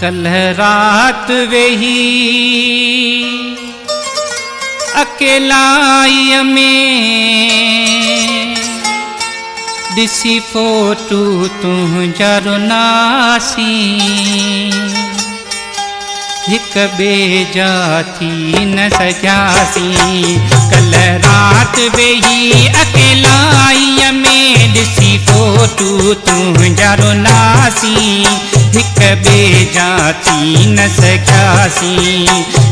कल रात वेही अकेलाई में दिसी फोटू तुझा रुनासी हिक बेजा थी न सजासी। कल रात वेही अकेलाई में दिसी फोटू तुझा रुनासी हिक बेजा थी न सजासी।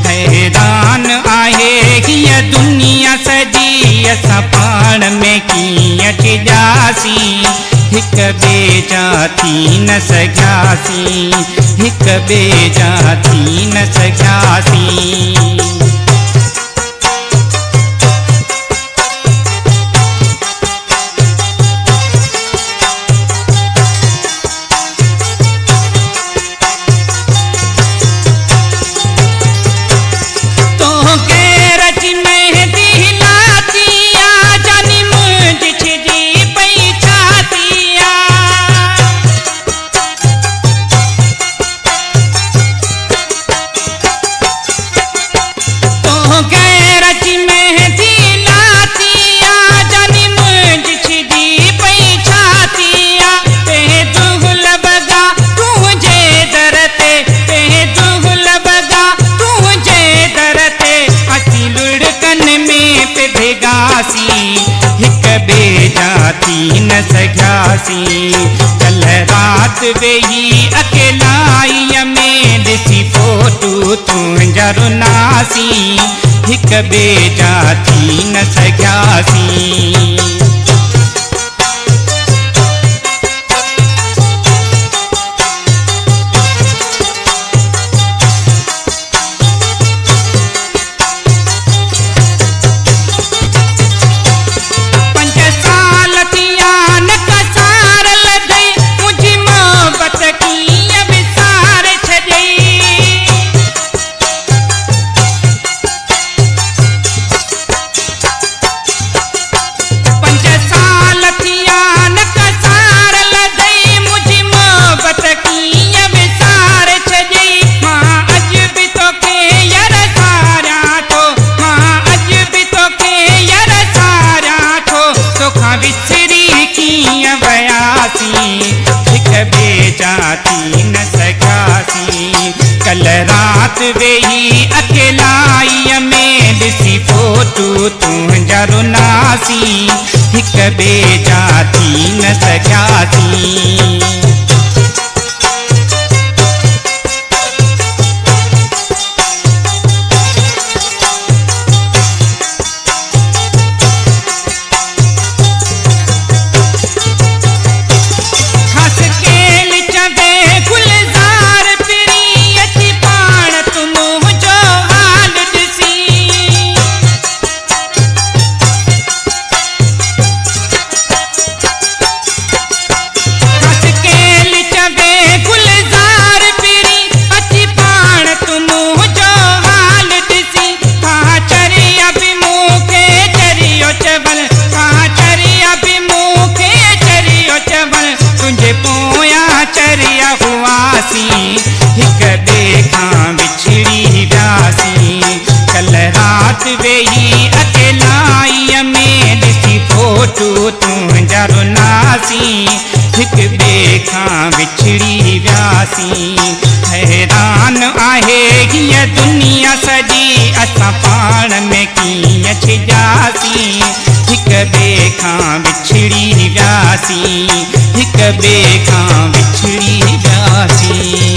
हैरान आहे हीअ दुनिया सजी असां पाण में कीअं टिजासी हिक बेजा थी न सजासी हिक बेजा थी न सजासी। हिक बेजा थी न सजासी। कल रात वेही अकेलाई में दिसी फोटू तुझा रुनासी हिक बेजा थी न सजासी। हिक बेजा थी न सजासी। कल रात वेही अकेलाई में दिसी फोटू तुझा रुनासी हिक बेजा थी न सजासी। हिक बेखां बिछड़ी व्यासी। कल रात वेही अकेलाई में दिसी फोटू तुझा रुनासी हिक बेखां बिछड़ी व्यासी। हैरान आहे हीअ दुनिया सजी असां पाण में कीअं छिजासी हिक बेखां बिछड़ी व्यासी हिक बेखां बिछड़ी व्यासी।